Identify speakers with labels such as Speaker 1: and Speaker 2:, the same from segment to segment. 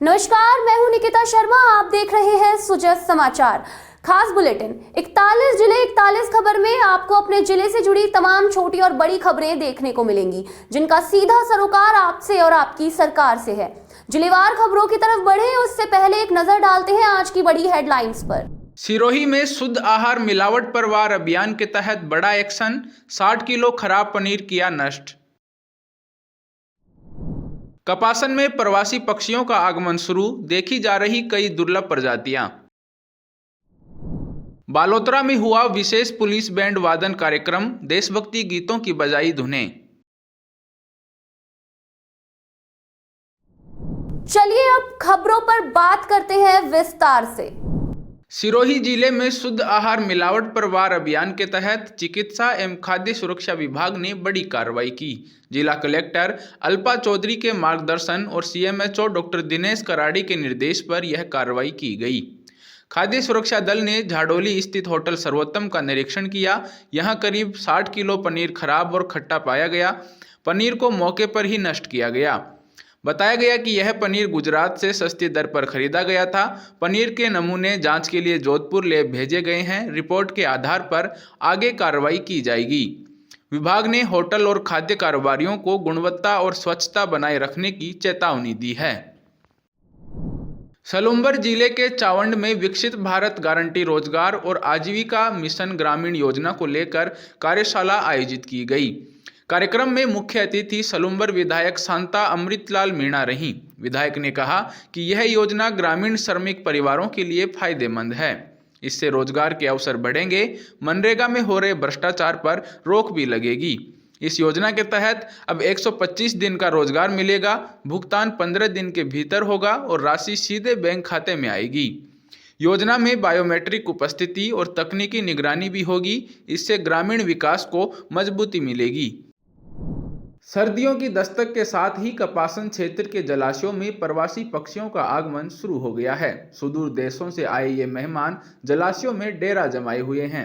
Speaker 1: नमस्कार, मैं हूं निकिता शर्मा। आप देख रहे हैं सुजस समाचार खास बुलेटिन। 41 जिले 41 खबर में आपको अपने जिले से जुड़ी तमाम छोटी और बड़ी खबरें देखने को मिलेंगी, जिनका सीधा सरोकार आपसे और आपकी सरकार से है। जिलेवार खबरों की तरफ बढ़े उससे पहले एक नजर डालते हैं आज की बड़ी हेडलाइंस पर।
Speaker 2: सिरोही में शुद्ध आहार मिलावट पर वार अभियान के तहत बड़ा एक्शन, 60 किलो खराब पनीर किया नष्ट। कपासन में प्रवासी पक्षियों का आगमन शुरू, देखी जा रही कई दुर्लभ प्रजातियां। बालोतरा में हुआ विशेष पुलिस बैंड वादन कार्यक्रम, देशभक्ति गीतों की बजाई धुनें।
Speaker 1: चलिए अब खबरों पर बात करते हैं विस्तार से।
Speaker 2: सिरोही जिले में शुद्ध आहार मिलावट पर वार अभियान के तहत चिकित्सा एवं खाद्य सुरक्षा विभाग ने बड़ी कार्रवाई की। जिला कलेक्टर अल्पा चौधरी के मार्गदर्शन और सीएमएचओ डॉक्टर दिनेश कराड़ी के निर्देश पर यह कार्रवाई की गई। खाद्य सुरक्षा दल ने झाड़ोली स्थित होटल सर्वोत्तम का निरीक्षण किया। यहां करीब 60 किलो पनीर खराब और खट्टा पाया गया। पनीर को मौके पर ही नष्ट किया गया। बताया गया कि यह पनीर गुजरात से सस्ती दर पर खरीदा गया था। पनीर के नमूने जांच के लिए जोधपुर लैब भेजे गए हैं। रिपोर्ट के आधार पर आगे कार्रवाई की जाएगी। विभाग ने होटल और खाद्य कारोबारियों को गुणवत्ता और स्वच्छता बनाए रखने की चेतावनी दी है। सलूम्बर जिले के चावंड में विकसित भारत गारंटी रोजगार और आजीविका मिशन ग्रामीण योजना को लेकर कार्यशाला आयोजित की गई। कार्यक्रम में मुख्य अतिथि सलूम्बर विधायक शांता अमृतलाल मीणा रहीं। विधायक ने कहा कि यह योजना ग्रामीण श्रमिक परिवारों के लिए फायदेमंद है। इससे रोजगार के अवसर बढ़ेंगे। मनरेगा में हो रहे भ्रष्टाचार पर रोक भी लगेगी। इस योजना के तहत अब 125 दिन का रोजगार मिलेगा। भुगतान 15 दिन के भीतर होगा और राशि सीधे बैंक खाते में आएगी। योजना में बायोमेट्रिक उपस्थिति और तकनीकी निगरानी भी होगी। इससे ग्रामीण विकास को मजबूती मिलेगी। सर्दियों की दस्तक के साथ ही कपासन क्षेत्र के जलाशयों में प्रवासी पक्षियों का आगमन शुरू हो गया है। सुदूर देशों से आए ये मेहमान जलाशयों में डेरा जमाए हुए हैं।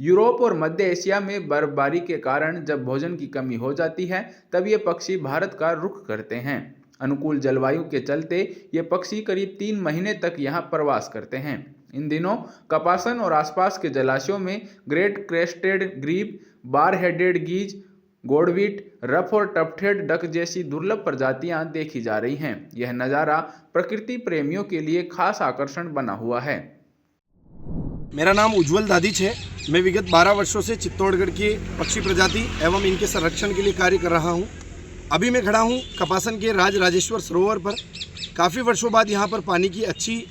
Speaker 2: यूरोप और मध्य एशिया में बर्फबारी के कारण जब भोजन की कमी हो जाती है, तब ये पक्षी भारत का रुख करते हैं। अनुकूल जलवायु के चलते ये पक्षी करीब 3 महीने तक यहाँ प्रवास करते हैं। इन दिनों कपासन और आसपास के जलाशयों में great crested grebe, bar headed geese, godwit, ruff और टफ्टेड डक जैसी दुर्लभ प्रजातियां देखी जा रही हैं। यह नज़ारा प्रकृति प्रेमियों के लिए खास आकर्षण बना हुआ है।
Speaker 3: मेरा नाम उज्जवल दादिच है। मैं विगत 12 वर्षों से चित्तौड़गढ़ की पक्षी प्रजाति एवं इनके संरक्षण के लिए कार्य कर रहा हूं। अभी मैं खड़ा हूं कपासन के राज राजेश्वर सरोवर पर। काफ़ी वर्षों बाद यहां पर पानी की अच्छी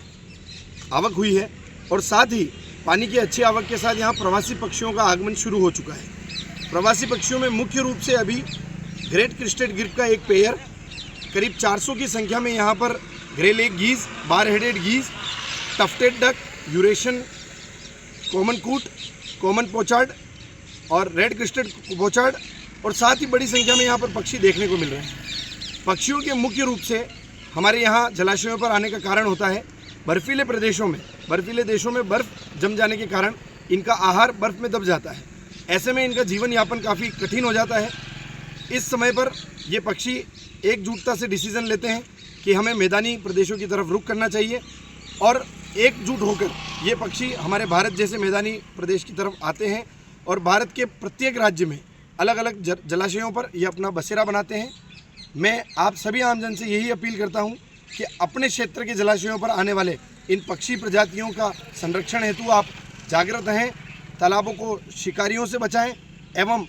Speaker 3: आवक हुई है और साथ ही पानी की अच्छी आवक के साथ यहां प्रवासी पक्षियों का आगमन शुरू हो चुका है। प्रवासी पक्षियों में मुख्य रूप से अभी ग्रेट क्रेस्टेड गिर का एक पेयर, करीब 400 की संख्या में यहाँ पर greylag geese, bar headed geese, tufted duck, Eurasian common coot, common pochard और रेड क्रेस्टेड पोचार्ड और साथ ही बड़ी संख्या में यहाँ पर पक्षी देखने को मिल रहे हैं। पक्षियों के मुख्य रूप से हमारे यहाँ जलाशयों पर आने का कारण होता है बर्फीले प्रदेशों में, बर्फीले देशों में बर्फ़ जम जाने के कारण इनका आहार बर्फ़ में दब जाता है। ऐसे में इनका जीवन यापन काफ़ी कठिन हो जाता है। इस समय पर ये पक्षी एकजुटता से डिसीज़न लेते हैं कि हमें मैदानी प्रदेशों की तरफ रुख करना चाहिए और एकजुट होकर ये पक्षी हमारे भारत जैसे मैदानी प्रदेश की तरफ आते हैं और भारत के प्रत्येक राज्य में अलग अलग जलाशयों पर ये अपना बसेरा बनाते हैं। मैं आप सभी आमजन से यही अपील करता हूँ कि अपने क्षेत्र के जलाशयों पर आने वाले इन पक्षी प्रजातियों का संरक्षण हेतु आप जागृत रहें, तालाबों को शिकारियों से बचाएं एवं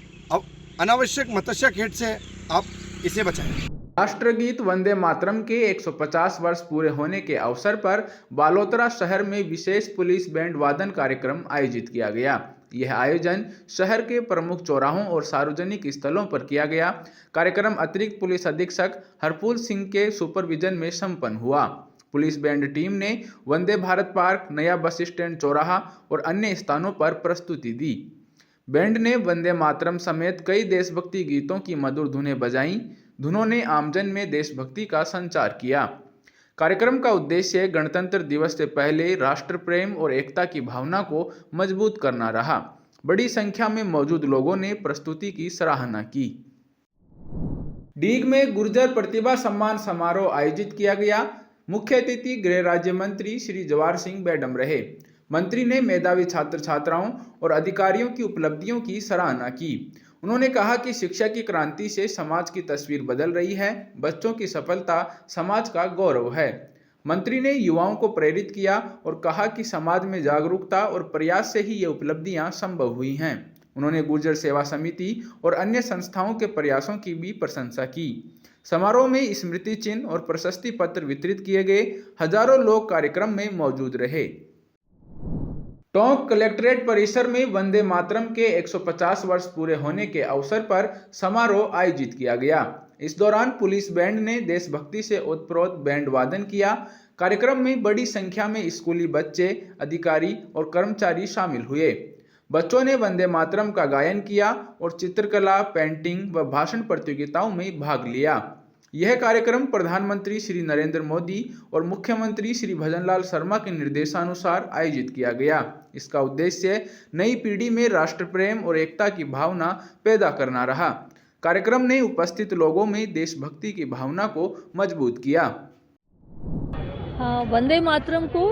Speaker 3: अनावश्यक मत्स्य खेत से आप इसे बचाएं।
Speaker 2: राष्ट्रगीत वंदे मातरम के 150 वर्ष पूरे होने के अवसर पर बालोतरा शहर में विशेष पुलिस बैंड वादन कार्यक्रम आयोजित किया गया। यह आयोजन शहर के प्रमुख चौराहों और सार्वजनिक स्थलों पर किया गया। कार्यक्रम अतिरिक्त पुलिस अधीक्षक हरफूल सिंह के सुपरविजन में संपन्न हुआ। पुलिस बैंड टीम ने वंदे भारत पार्क, नया बस स्टैंड चौराहा और अन्य स्थानों पर प्रस्तुति दी। बैंड ने वंदे मातरम समेत कई देशभक्ति गीतों की मधुर धुनें बजाईं। धुनों ने आमजन में देशभक्ति का संचार किया। कार्यक्रम का उद्देश्य गणतंत्र दिवस से पहले राष्ट्र प्रेम और एकता की भावना को मजबूत करना रहा। बड़ी संख्या में मौजूद लोगों ने प्रस्तुति की सराहना की। डीग में गुर्जर प्रतिभा सम्मान समारोह आयोजित किया गया। मुख्य अतिथि गृह राज्य मंत्री श्री जवाहर सिंह बैडम रहे। मंत्री ने मेधावी छात्र छात्राओं और अधिकारियों की उपलब्धियों की सराहना की। उन्होंने कहा कि शिक्षा की क्रांति से समाज की तस्वीर बदल रही है। बच्चों की सफलता समाज का गौरव है। मंत्री ने युवाओं को प्रेरित किया और कहा कि समाज में जागरूकता और प्रयास से ही ये उपलब्धियां संभव हुई हैं। उन्होंने गुर्जर सेवा समिति और अन्य संस्थाओं के प्रयासों की भी प्रशंसा की। समारोह में स्मृति चिन्ह और प्रशस्ति पत्र वितरित किए गए। हजारों लोग कार्यक्रम में मौजूद रहे। टोंक कलेक्ट्रेट परिसर में वंदे मातरम के 150 वर्ष पूरे होने के अवसर पर समारोह आयोजित किया गया। इस दौरान पुलिस बैंड ने देशभक्ति से ओतप्रोत बैंड वादन किया। कार्यक्रम में बड़ी संख्या में स्कूली बच्चे, अधिकारी और कर्मचारी शामिल हुए। बच्चों ने वंदे मातरम का गायन किया और चित्रकला, पेंटिंग व भाषण प्रतियोगिताओं में भाग लिया। यह कार्यक्रम प्रधानमंत्री श्री नरेंद्र मोदी और मुख्यमंत्री श्री भजनलाल शर्मा के निर्देशानुसार आयोजित किया गया। इसका उद्देश्य नई पीढ़ी में राष्ट्र प्रेम और एकता की भावना पैदा करना रहा। कार्यक्रम ने उपस्थित लोगों में देशभक्ति की भावना को मजबूत किया।
Speaker 4: वंदे मातरम को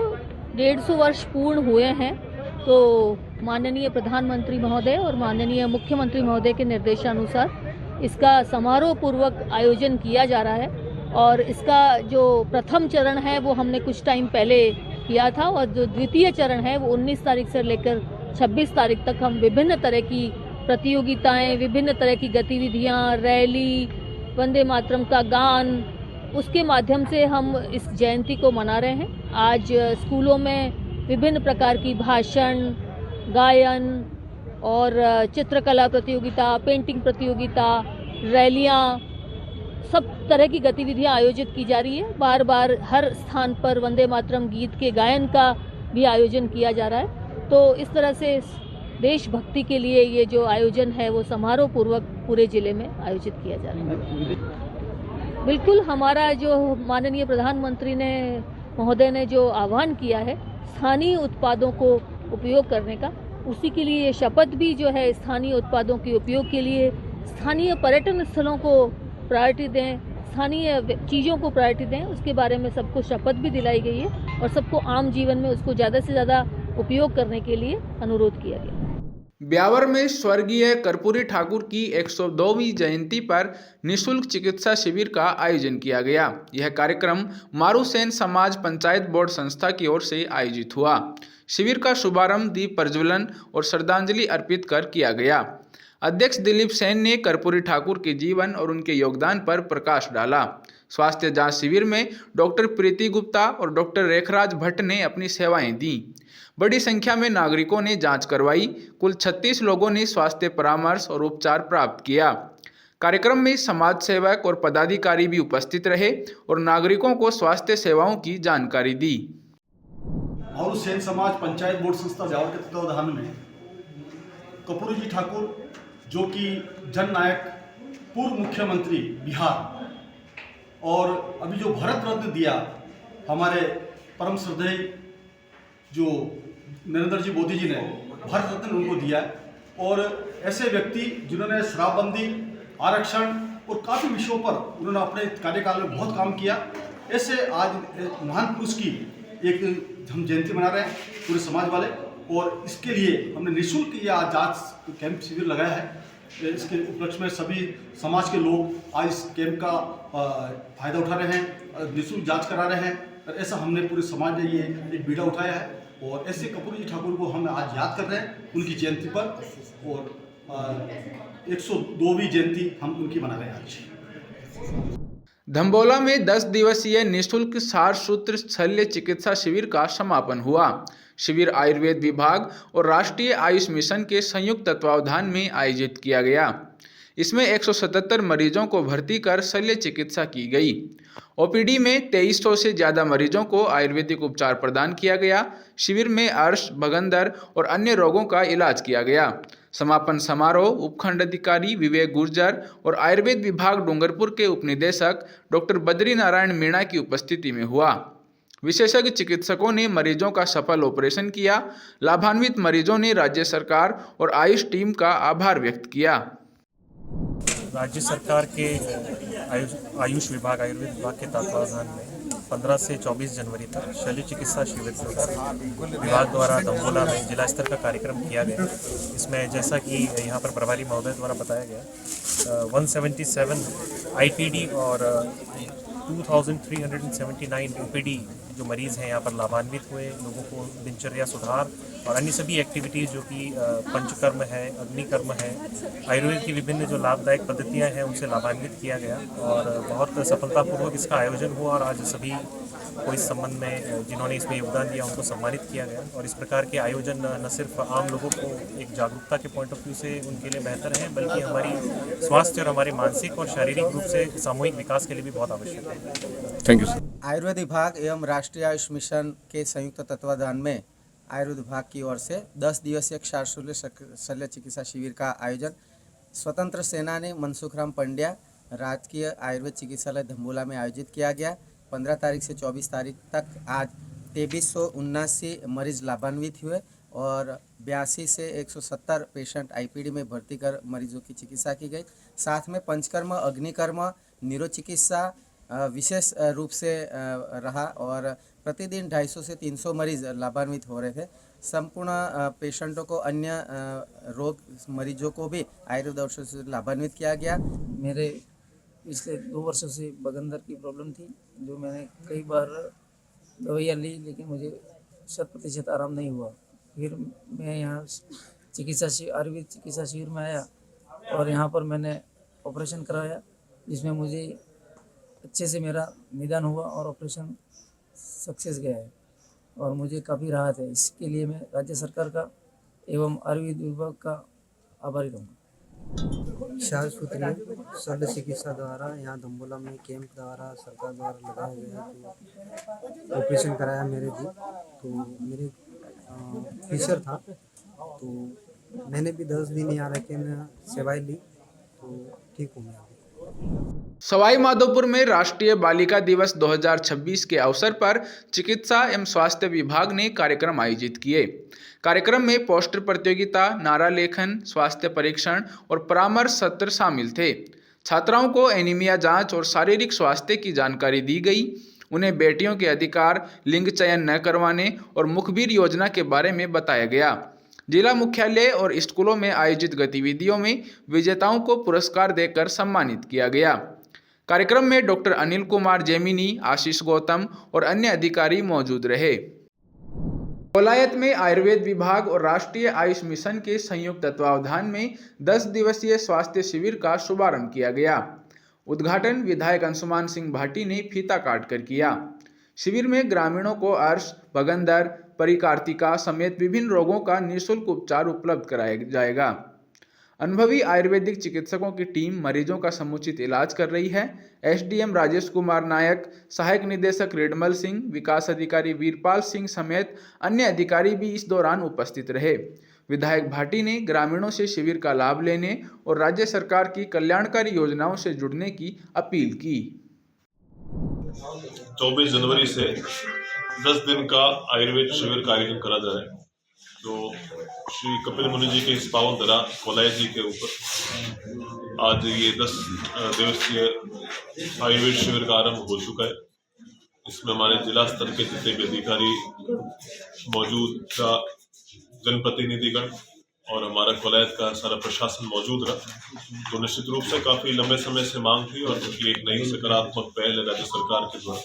Speaker 4: 150 वर्ष पूर्ण हुए हैं, तो माननीय प्रधानमंत्री महोदय और माननीय मुख्यमंत्री महोदय के निर्देशानुसार इसका समारोह पूर्वक आयोजन किया जा रहा है। और इसका जो प्रथम चरण है वो हमने कुछ टाइम पहले किया था, और जो द्वितीय चरण है वो 19 तारीख से लेकर 26 तारीख तक हम विभिन्न तरह की प्रतियोगिताएं, विभिन्न तरह की गतिविधियां, रैली, वंदे मातरम का गान, उसके माध्यम से हम इस जयंती को मना रहे हैं। आज स्कूलों में विभिन्न प्रकार की भाषण, गायन और चित्रकला प्रतियोगिता, पेंटिंग प्रतियोगिता, रैलियां, सब तरह की गतिविधियां आयोजित की जा रही है। बार बार हर स्थान पर वंदे मातरम गीत के गायन का भी आयोजन किया जा रहा है। तो इस तरह से देशभक्ति के लिए ये जो आयोजन है वो समारोह पूर्वक पूरे जिले में आयोजित किया जा रहा है। बिल्कुल, हमारा जो माननीय प्रधानमंत्री ने महोदय ने जो आह्वान किया है स्थानीय उत्पादों को उपयोग करने का, उसी के लिए शपथ भी जो है स्थानीय उत्पादों के उपयोग के लिए स्थानीय पर्यटन स्थलों को प्रायोरिटी दें, स्थानीय चीज़ों को प्रायोरिटी दें, उसके बारे में सबको शपथ भी दिलाई गई है और सबको आम जीवन में उसको ज़्यादा से ज़्यादा उपयोग करने के लिए अनुरोध किया गया।
Speaker 2: ब्यावर में स्वर्गीय कर्पूरी ठाकुर की 102वीं जयंती पर निःशुल्क चिकित्सा शिविर का आयोजन किया गया। यह कार्यक्रम मारूसेन समाज पंचायत बोर्ड संस्था की ओर से आयोजित हुआ। शिविर का शुभारंभ दीप प्रज्वलन और श्रद्धांजलि अर्पित कर किया गया। अध्यक्ष दिलीप सेन ने कर्पूरी ठाकुर के जीवन और उनके योगदान पर प्रकाश डाला। स्वास्थ्य जांच शिविर में डॉक्टर प्रीति गुप्ता और डॉक्टर रेखराज भट्ट ने अपनी सेवाएं दी। बड़ी संख्या में नागरिकों ने जांच करवाई। कुल 36 लोगों ने स्वास्थ्य परामर्श और उपचार प्राप्त किया। कार्यक्रम में समाज सेवक और पदाधिकारी भी उपस्थित रहे और नागरिकों को स्वास्थ्य सेवाओं की जानकारी दी।
Speaker 5: मारूसेन समाज पंचायत बोर्ड संस्था ब्यावर के तत्वावधान में कर्पूरी जी ठाकुर, जो कि जननायक, पूर्व मुख्यमंत्री बिहार, और अभी जो भारत रत्न दिया हमारे परम श्रद्धेय जो नरेंद्र जी मोदी जी ने भारत रत्न उनको दिया। और ऐसे व्यक्ति जिन्होंने शराबबंदी, आरक्षण और काफ़ी विषयों पर उन्होंने अपने कार्यकाल में बहुत काम किया। ऐसे आज महान पुरुष की एक हम जयंती मना रहे हैं पूरे समाज वाले, और इसके लिए हमने निःशुल्क यह जांच कैंप शिविर लगाया है। इसके उपलक्ष्य में सभी समाज के लोग आज इस कैंप का फायदा उठा रहे हैं, निःशुल्क जांच करा रहे हैं। और ऐसा हमने पूरे समाज ने ये एक बीड़ा उठाया है, और ऐसे कर्पूरी जी ठाकुर को हम आज याद कर रहे हैं उनकी जयंती पर, और 102वीं जयंती हम उनकी मना रहे हैं आज।
Speaker 2: धम्बोला में 10 दिवसीय निःशुल्क सार सूत्र शल्य चिकित्सा शिविर का समापन हुआ। शिविर आयुर्वेद विभाग और राष्ट्रीय आयुष मिशन के संयुक्त तत्वावधान में आयोजित किया गया। इसमें 177 मरीजों को भर्ती कर शल्य चिकित्सा की गई। ओपीडी में 2300 से ज़्यादा मरीजों को आयुर्वेदिक उपचार प्रदान किया गया। शिविर में अर्श, भगंदर और अन्य रोगों का इलाज किया गया। समापन समारोह उपखंड अधिकारी विवेक गुर्जर और आयुर्वेद विभाग डूंगरपुर के उपनिदेशक डॉक्टर बद्री नारायण मीणा की उपस्थिति में हुआ। विशेषज्ञ चिकित्सकों ने मरीजों का सफल ऑपरेशन किया। लाभान्वित मरीजों ने राज्य सरकार और आयुष टीम का आभार व्यक्त किया।
Speaker 6: राज्य सरकार के आयुष विभाग, आयुर्वेद विभाग के तत्वावधान में 15 से 24 जनवरी तक शल्य चिकित्सा शिविर विभाग द्वारा दंबोला में जिला स्तर का कार्यक्रम किया गया। इसमें जैसा कि यहाँ पर प्रभारी महोदय द्वारा बताया गया 177 आईपीडी और 2379 ओपीडी जो मरीज़ हैं यहाँ पर लाभान्वित हुए। लोगों को दिनचर्या सुधार और अन्य सभी एक्टिविटीज़ जो कि पंचकर्म है, अग्निकर्म है, आयुर्वेद की विभिन्न जो लाभदायक पद्धतियाँ हैं उनसे लाभान्वित किया गया और बहुत सफलतापूर्वक इसका आयोजन हुआ और आज सभी को इस संबंध में जिन्होंने इसमें योगदान दिया उनको सम्मानित किया गया। और इस प्रकार के आयोजन न सिर्फ आम लोगों को एक जागरूकता के पॉइंट ऑफ व्यू से उनके लिए बेहतर है, बल्कि हमारी स्वास्थ्य और हमारे मानसिक और शारीरिक रूप से सामूहिक विकास के लिए भी बहुत आवश्यक है।
Speaker 7: Thank you sir.
Speaker 8: आयुर्वेद विभाग एवं राष्ट्रीय आयुष मिशन के संयुक्त तत्वाधान में आयुर्वेद विभाग की ओर से 10 दिवसीय क्षारशूल्य शल्य चिकित्सा शिविर का आयोजन स्वतंत्र सेनानी मनसुखराम पंड्या राजकीय आयुर्वेद चिकित्सालय धम्बोला में आयोजित किया गया। 15 तारीख से 24 तारीख तक आज 2379 मरीज लाभान्वित हुए और 82 से 170 पेशेंट आईपीडी में भर्ती कर मरीजों की चिकित्सा की गई। साथ में पंचकर्म, अग्निकर्म, न्यूरोचिकित्सा विशेष रूप से रहा और प्रतिदिन 250 से 300 मरीज लाभान्वित हो रहे थे। संपूर्ण पेशेंटों को, अन्य रोग मरीजों को भी आयुर्वेद औषध से लाभान्वित किया गया।
Speaker 9: मेरे पिछले 2 वर्षों से बगंदर की प्रॉब्लम थी, जो मैंने कई बार दवाइयाँ ली लेकिन मुझे 100% आराम नहीं हुआ। फिर मैं यहाँ आयुर्वेद चिकित्सा शिविर में आया और यहाँ पर मैंने ऑपरेशन कराया, जिसमें मुझे अच्छे से मेरा निदान हुआ और ऑपरेशन सक्सेस गया है और मुझे काफ़ी राहत है। इसके लिए मैं राज्य सरकार का एवं आयुर्वेद विभाग का आभारी रहूँगा।
Speaker 10: क्षारसूत्रीय शल्य चिकित्सा द्वारा यहाँ दंबोला में कैंप द्वारा सरकार द्वारा लगाया गया, तो ऑपरेशन कराया मेरे भी। तो मेरे फिशर था, तो मैंने भी 10 दिन यहाँ रह के सेवाएं ली, तो ठीक हूँ मैं।
Speaker 2: सवाई माधोपुर में राष्ट्रीय बालिका दिवस 2026 के अवसर पर चिकित्सा एवं स्वास्थ्य विभाग ने कार्यक्रम आयोजित किए। कार्यक्रम में पोस्टर प्रतियोगिता, नारा लेखन, स्वास्थ्य परीक्षण और परामर्श सत्र शामिल थे। छात्राओं को एनीमिया जांच और शारीरिक स्वास्थ्य की जानकारी दी गई। उन्हें बेटियों के अधिकार, लिंग चयन न करवाने और मुखबिर योजना के बारे में बताया गया। जिला मुख्यालय और स्कूलों में आयोजित गतिविधियों में विजेताओं को पुरस्कार देकर सम्मानित किया गया। कार्यक्रम में डॉक्टर अनिल कुमार जेमिनी, आशीष गौतम और अन्य अधिकारी मौजूद रहे। कोलायत में आयुर्वेद विभाग और राष्ट्रीय आयुष मिशन के संयुक्त तत्वावधान में 10 दिवसीय स्वास्थ्य शिविर का शुभारंभ किया गया। उद्घाटन विधायक अंशुमान सिंह भाटी ने फीता काटकर किया। शिविर में ग्रामीणों को अर्श, बगंदर, परिकार्तिका समेत विभिन्न रोगों का निःशुल्क उपचार उपलब्ध कराया जाएगा। अनुभवी आयुर्वेदिक चिकित्सकों की टीम मरीजों का समुचित इलाज कर रही है। एसडीएम राजेश कुमार नायक, सहायक निदेशक रेडमल सिंह, विकास अधिकारी वीरपाल सिंह समेत अन्य अधिकारी भी इस दौरान उपस्थित रहे। विधायक भाटी ने ग्रामीणों से शिविर का लाभ लेने और राज्य सरकार की कल्याणकारी योजनाओं से जुड़ने की अपील की।
Speaker 11: 24 जनवरी से 10 दिन का आयुर्वेद शिविर कार्यक्रम करा जा रहा है, जो श्री कपिल मुनि जी के इस पावन धरा कोलायत जी के ऊपर आज ये 10 दिवसीय आयुर्वेद शिविर का आरंभ हो चुका है। इसमें हमारे जिला स्तर के जितने भी अधिकारी मौजूद था, जनप्रतिनिधिगण और हमारा कोलायत का सारा प्रशासन मौजूद रहा। तो निश्चित रूप से काफी लंबे समय से मांग थी और क्योंकि एक नई सकारात्मक पहल है राज्य सरकार के द्वारा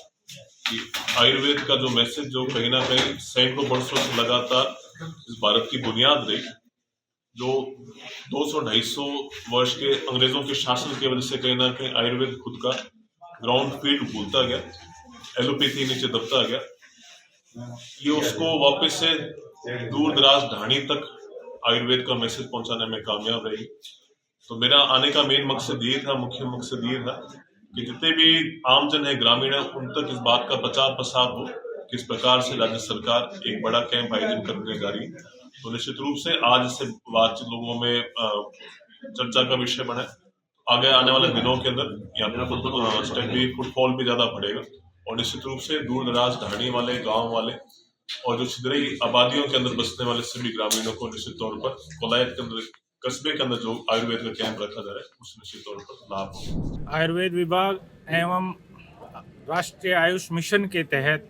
Speaker 11: कि आयुर्वेद का जो मैसेज जो कहीं ना कहीं सैकड़ों वर्षों से लगातार इस भारत की बुनियाद रही, जो 200-250 वर्ष के अंग्रेजों के शासन की वजह से कहीं ना कहीं आयुर्वेद खुद का ग्राउंड फील्ड भूलता गया, एलोपैथी नीचे दबता गया, ये उसको वापस से दूर दराज ढाणी तक आयुर्वेद का मैसेज पहुंचाने में कामयाब रही। तो मेरा आने का मेन मकसद ये था, मुख्य मकसद ये था कि जितने भी आमजन है, ग्रामीण है, उन तक इस बात का प्रचार प्रसार हो किस प्रकार से राज्य सरकार एक बड़ा कैंप आयोजन करने जा रही है। तो निश्चित रूप से आज से बातचीत लोगों में चर्चा का विषय बना। आगे आने वाले दिनों के अंदर यहाँ पे फुटफॉल भी ज्यादा बढ़ेगा और निश्चित रूप से दूर दराज ढाणी वाले, गाँव वाले और जो छिद्री आबादियों के अंदर बसने वाले सभी ग्रामीणों को निश्चित तौर पर कोलायत के अंदर, कस्बे के अंदर जो आयुर्वेद का कैंप रखा जा रहा है उसमें निश्चित तौर पर लाभ हो।
Speaker 12: आयुर्वेद विभाग एवं
Speaker 7: राष्ट्रीय आयुष मिशन के तहत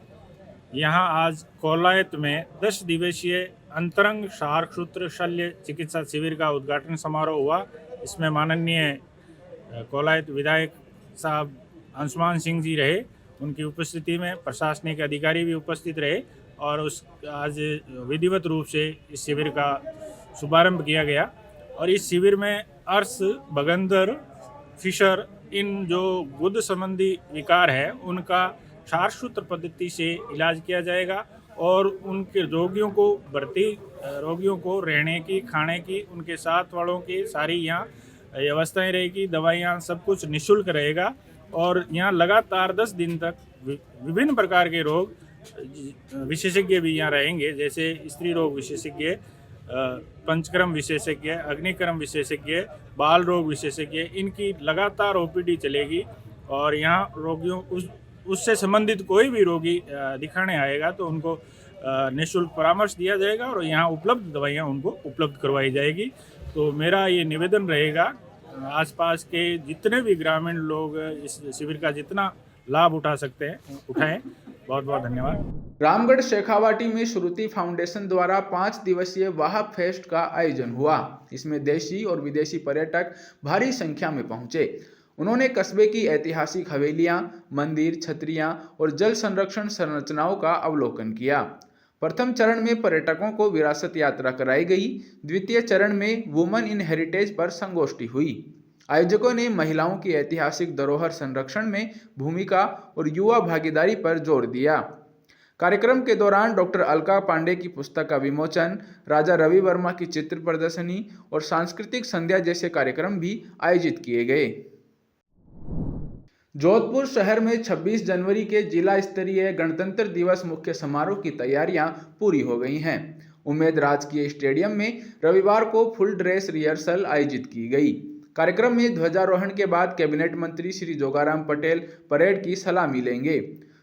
Speaker 7: यहाँ आज कोलायत में 10 दिवसीय अंतरंग क्षारसूत्र शल्य चिकित्सा शिविर का उद्घाटन समारोह हुआ। इसमें माननीय कोलायत विधायक साहब अंशुमान सिंह जी रहे, उनकी उपस्थिति में प्रशासनिक अधिकारी भी उपस्थित रहे और आज विधिवत रूप से इस शिविर का शुभारंभ किया गया। और इस शिविर में अर्श, बगंदर, फिशर, इन जो गुद संबंधी विकार है उनका क्षारसूत्र पद्धति से इलाज किया जाएगा और उनके रोगियों को रहने की, खाने की, उनके साथ वालों की सारी यहाँ व्यवस्थाएं रहेगी, दवाइयाँ सब कुछ निःशुल्क रहेगा। और यहाँ लगातार 10 दिन तक विभिन्न प्रकार के रोग विशेषज्ञ भी यहाँ रहेंगे, जैसे स्त्री रोग विशेषज्ञ, पंचकर्म विशेषज्ञ, अग्निकर्म विशेषज्ञ, बाल रोग विशेषज्ञ, इनकी लगातार ओपीडी चलेगी। और यहाँ रोगियों उससे संबंधित कोई भी रोगी दिखाने आएगा तो उनको निःशुल्क परामर्श दिया जाएगा और यहाँ उपलब्ध दवाइयाँ उनको उपलब्ध करवाई जाएगी। तो मेरा ये निवेदन रहेगा आसपास के जितने भी ग्रामीण लोग इस शिविर का जितना लाभ उठा सकते हैं उठाएं। बहुत बहुत धन्यवाद।
Speaker 2: रामगढ़ शेखावाटी में श्रुति फाउंडेशन द्वारा 5 दिवसीय वाह फेस्ट का आयोजन हुआ। इसमें देशी और विदेशी पर्यटक भारी संख्या में पहुंचे। उन्होंने कस्बे की ऐतिहासिक हवेलियां, मंदिर, छतरियां और जल संरक्षण संरचनाओं का अवलोकन किया। प्रथम चरण में पर्यटकों को विरासत यात्रा कराई गई। द्वितीय चरण में वुमेन इन हेरिटेज पर संगोष्ठी हुई। आयोजकों ने महिलाओं की ऐतिहासिक धरोहर संरक्षण में भूमिका और युवा भागीदारी पर जोर दिया। कार्यक्रम के दौरान डॉक्टर अलका पांडे की पुस्तक का विमोचन, राजा रवि वर्मा की चित्र प्रदर्शनी और सांस्कृतिक संध्या जैसे कार्यक्रम भी आयोजित किए गए। जोधपुर शहर में 26 जनवरी के जिला स्तरीय गणतंत्र दिवस मुख्य समारोह की तैयारियां पूरी हो गई हैं। उम्मेद राजकीय स्टेडियम में रविवार को फुल ड्रेस रिहर्सल आयोजित की गई। कार्यक्रम में ध्वजारोहण के बाद कैबिनेट मंत्री श्री जोगाराम पटेल परेड की सलामी लेंगे।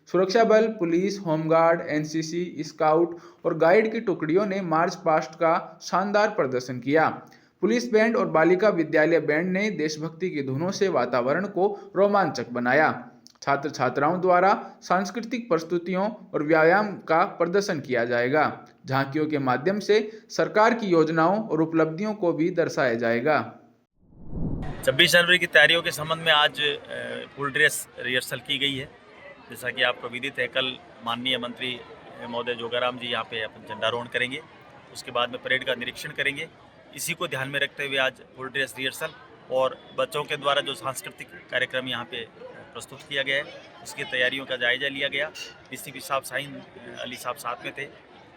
Speaker 2: सुरक्षा बल, पुलिस, होमगार्ड, एनसीसी, स्काउट और गाइड की टुकड़ियों ने मार्च पास्ट का शानदार प्रदर्शन किया। पुलिस बैंड और बालिका विद्यालय बैंड ने देशभक्ति की धुनों से वातावरण को रोमांचक बनाया। छात्र छात्राओं द्वारा सांस्कृतिक प्रस्तुतियों और व्यायाम का प्रदर्शन किया जाएगा। झांकियों के माध्यम से सरकार की योजनाओं और उपलब्धियों को भी दर्शाया जाएगा।
Speaker 12: 26 जनवरी की तैयारियों के संबंध में आज फुल ड्रेस रिहर्सल की गई है। जैसा कि आपको विदित है, कल माननीय मंत्री महोदय जोगाराम जी यहाँ पे अपन झंडारोहण करेंगे, उसके बाद में परेड का निरीक्षण करेंगे। इसी को ध्यान में रखते हुए आज फुल ड्रेस रिहर्सल और बच्चों के द्वारा जो सांस्कृतिक कार्यक्रम यहाँ पे प्रस्तुत किया गया है, उसकी तैयारियों का जायजा लिया गया। डीसीपी साहब शाहीन अली साहब साथ में थे।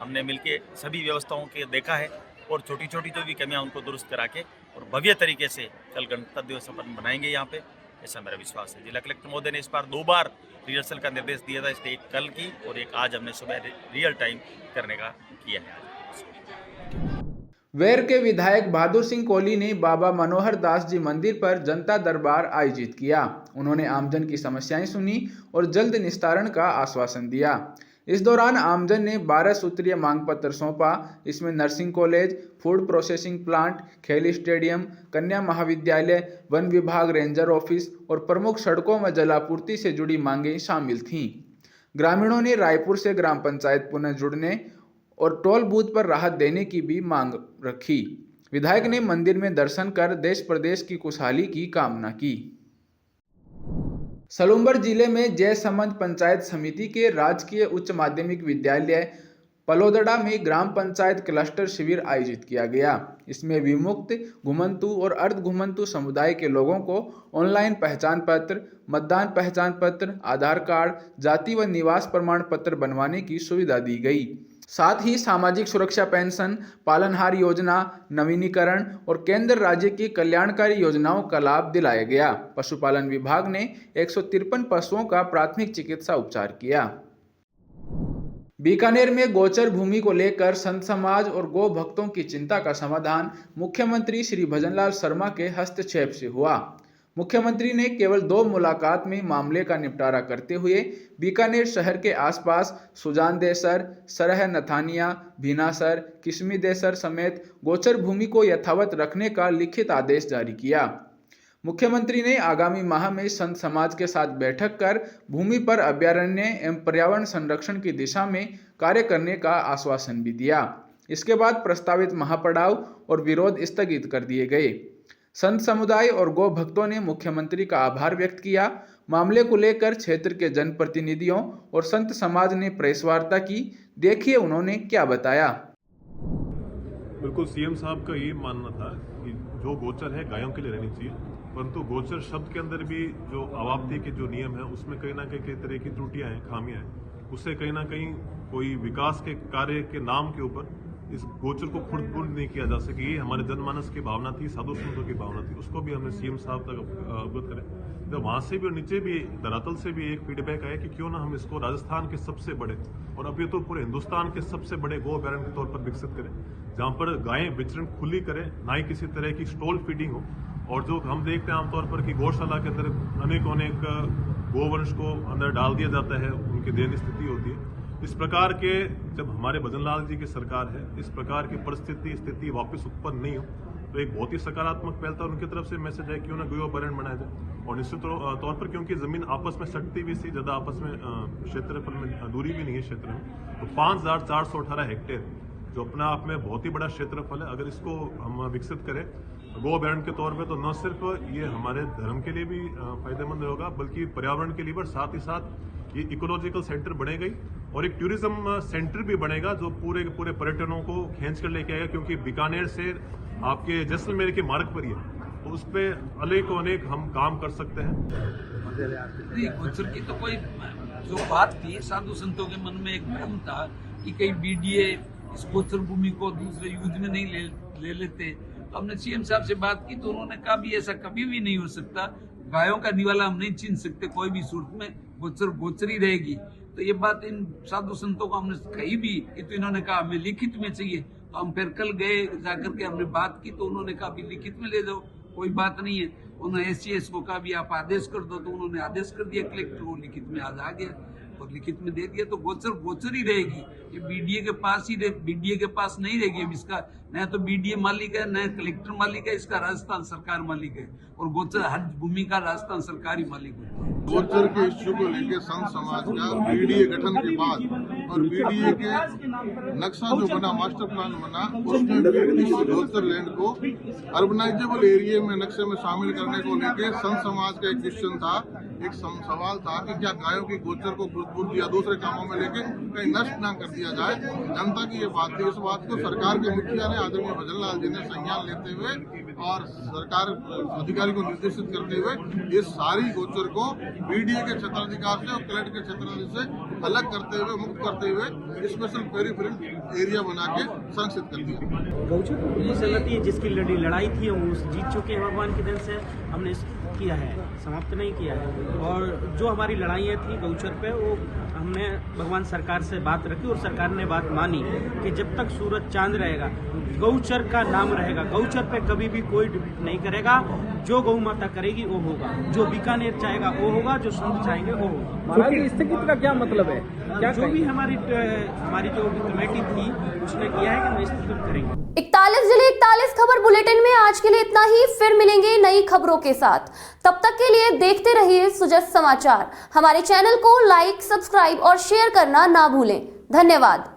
Speaker 12: हमने मिलके सभी व्यवस्थाओं के देखा है और छोटी छोटी जो भी कमियां उनको दुरुस्त करा के और भव्य तरीके से कल गणतंत्र दिवस अपन बनाएंगे यहाँ पे, ऐसा मेरा विश्वास है। जिला कलेक्टर महोदय ने इस बार 2 बार रिहर्सल का निर्देश दिया था, इसलिए एक कल की और एक आज हमने सुबह रियल टाइम करने का किया है।
Speaker 2: वेर के विधायक बहादुर सिंह कोहली ने बाबा मनोहर दास जी मंदिर पर जनता दरबार आयोजित किया। उन्होंने आमजन की समस्याएं सुनी और जल्द निस्तारण का आश्वासन दिया। इस दौरान आमजन ने 12 सूत्रीय मांग पत्र सौंपा। इसमें nursing college, food processing plant, खेल स्टेडियम, कन्या महाविद्यालय, वन विभाग रेंजर ऑफिस और प्रमुख सड़कों में जलापूर्ति से जुड़ी मांगें शामिल थीं। ग्रामीणों ने रायपुर से ग्राम पंचायत पुनः जुड़ने और टोल बूथ पर राहत देने की भी मांग रखी। विधायक ने मंदिर में दर्शन कर देश प्रदेश की खुशहाली की कामना की। सलूम्बर जिले में जयसमंद पंचायत समिति के राजकीय उच्च माध्यमिक विद्यालय पलोदड़ा में ग्राम पंचायत क्लस्टर शिविर आयोजित किया गया। इसमें विमुक्त, घुमंतु और अर्ध घुमंतु समुदाय के लोगों को ऑनलाइन पहचान पत्र, मतदान पहचान पत्र, आधार कार्ड, जाति व निवास प्रमाण पत्र बनवाने की सुविधा दी गई। साथ ही सामाजिक सुरक्षा पेंशन, पालनहार योजना, नवीनीकरण और केंद्र राज्य की कल्याणकारी योजनाओं का लाभ दिलाया गया। पशुपालन विभाग ने 153 पशुओं का प्राथमिक चिकित्सा उपचार किया। बीकानेर में गोचर भूमि को लेकर संत समाज और गौ भक्तों की चिंता का समाधान मुख्यमंत्री श्री भजनलाल शर्मा के हस्तक्षेप से हुआ। मुख्यमंत्री ने केवल 2 मुलाकात में मामले का निपटारा करते हुए बीकानेर शहर के आसपास सुजान देसर, सरह नथानिया, भीनासर, किस्मी देसर समेत गोचर भूमि को यथावत रखने का लिखित आदेश जारी किया। मुख्यमंत्री ने आगामी माह में संत समाज के साथ बैठक कर भूमि पर अभयारण्य एवं पर्यावरण संरक्षण की दिशा में कार्य करने का आश्वासन भी दिया। इसके बाद प्रस्तावित महापड़ाव और विरोध स्थगित कर दिए गए। संत समुदाय और गौ भक्तों ने मुख्यमंत्री का आभार व्यक्त किया। मामले को लेकर क्षेत्र के जनप्रतिनिधियों और संत समाज ने प्रेस वार्ता की। देखिए उन्होंने क्या बताया।
Speaker 11: बिल्कुल सीएम साहब का ये मानना था कि जो गोचर है गायों के लिए रहनी चाहिए, परंतु गोचर शब्द के अंदर भी जो आवाप्ति के जो नियम है उसमें कहीं ना कहीं कई तरह की त्रुटियां हैं, खामियां हैं। उससे कहीं ना कहीं कोई विकास के कार्य के नाम के ऊपर इस गोचर को खुर्द-बुर्द नहीं किया जा सके। ये हमारे जनमानस की भावना थी, साधु संतों की भावना थी, उसको भी हमने सीएम साहब तक अवगत करें। तो वहाँ से भी और नीचे भी धरातल से भी एक फीडबैक आया कि क्यों ना हम इसको राजस्थान के सबसे बड़े और अब ये तो पूरे हिंदुस्तान के सबसे बड़े गो अभयारण्य के तौर पर विकसित करें, जहाँ पर गायें विचरण खुली करें, ना ही किसी तरह की स्टॉल फीडिंग हो। और जो हम देखते हैं आमतौर पर कि गौशाला के अंदर अनेक गोवंश को अंदर डाल दिया जाता है, उनकी दयनीय स्थिति होती है। इस प्रकार के जब हमारे भजन लाल जी की सरकार है, इस प्रकार की परिस्थिति स्थिति वापस उत्पन्न नहीं हो, तो एक बहुत ही सकारात्मक पहल था उनकी तरफ से मैसेज है क्यों ना गो अभयारण्य बनाया जाए। और निश्चित तौर पर क्योंकि जमीन आपस में सटती भी सी, ज़्यादा आपस में क्षेत्रफल में दूरी भी नहीं है क्षेत्र में, तो 5418 हेक्टेयर जो अपना आप में बहुत ही बड़ा क्षेत्रफल है, अगर इसको हम विकसित करें गो अभयारण्य के तौर पे, तो न सिर्फ ये हमारे धर्म के लिए भी फायदेमंद होगा, बल्कि पर्यावरण के लिए भी, साथ ही साथ ये इकोलॉजिकल सेंटर बनेगा और एक टूरिज्म सेंटर भी बनेगा जो पूरे पर्यटनों को खींच कर लेके आएगा। क्योंकि बीकानेर से आपके जैसलमेर के मार्ग पर ही है, तो उस पर अनेक हम काम कर सकते हैं।
Speaker 9: नहीं, गोचर की तो कोई जो बात थी, साधु संतों के मन में एक भ्रम था कि कहीं बीडीए इस गोचर भूमि को दूसरे यूज में नहीं ले लेते। तो हमने सीएम साहब से बात की तो उन्होंने कहा भी ऐसा कभी भी नहीं हो सकता, गायों का निवाला हम नहीं छीन सकते, कोई भी सूरत में गोचरी रहेगी। तो ये बात इन साधु संतों को हमने कही भी कि, तो इन्होंने कहा हमें लिखित में चाहिए। तो हम फिर कल गए, जाकर के हमने बात की, तो उन्होंने कहा भी लिखित में ले जाओ, कोई बात नहीं है। उन्होंने एससीएस को कहा भी आप आदेश कर दो, तो उन्होंने आदेश कर दिया, कलेक्टर को लिखित में आज आ गया और लिखित में दे दिया। तो गोचर ही रहेगी, ये बीडीए के पास ही बीडीए के पास नहीं रहेगी। अब इसका न तो बीडीए मालिक है, न कलेक्टर मालिक है, इसका राजस्थान सरकार मालिक है और गोचर हर भूमि का राजस्थान सरकार ही मालिक होता है।
Speaker 13: गोचर के इश्यू को लेकर संत समाज का बीडीए गठन के बाद और बीडीए के नक्शा जो बना, मास्टर प्लान बना, उसमें भी इस गोचर लैंड को अर्बनाइजेबल एरिया में नक्शे में शामिल करने को लेकर संत समाज का एक क्वेश्चन था, एक सवाल था कि क्या गायों की गोचर को खुद या दूसरे कामों में लेके कहीं नष्ट ना कर दिया जाए। जनता की ये बात थी। इस बात को सरकार के मुखिया ने, आदरणीय भजन लाल जी ने संज्ञान लेते हुए और सरकार अधिकारी को निर्देशित करते हुए इस सारी गोचर को बीडीए के क्षेत्राधिकार से और कलेक्टर के क्षेत्राधिकार से अलग करते हुए, मुक्त करते हुए स्पेशल पेरीफेरल एरिया बना के संरक्षित कर दिया।
Speaker 14: गौचर जिसकी लड़ाई थी वो जीत चुके हैं, भगवान की देन से हमने किया है, समाप्त नहीं किया है। और जो हमारी लड़ाइयाँ थी गौचर पे, वो हमने भगवान सरकार से बात रखी और सरकार ने बात मानी कि जब तक सूरज चांद रहेगा गौचर का नाम रहेगा, गौचर पे कभी भी कोई डिबेट नहीं करेगा। जो गौ माता करेगी वो होगा, जो बीकानेर चाहेगा वो होगा, जो संत चाहेंगे वो होगा।
Speaker 15: स्थगित का क्या मतलब है? क्या
Speaker 14: जो भी हमारी जो कमेटी थी उसने किया है कि हम स्थगित करेंगे।
Speaker 1: 41 जिले 41 खबर बुलेटिन में आज के लिए इतना ही। फिर मिलेंगे नई खबरों के साथ। तब तक के लिए देखते रहिए सुजस समाचार। हमारे चैनल को लाइक, सब्सक्राइब और शेयर करना ना भूलें। धन्यवाद।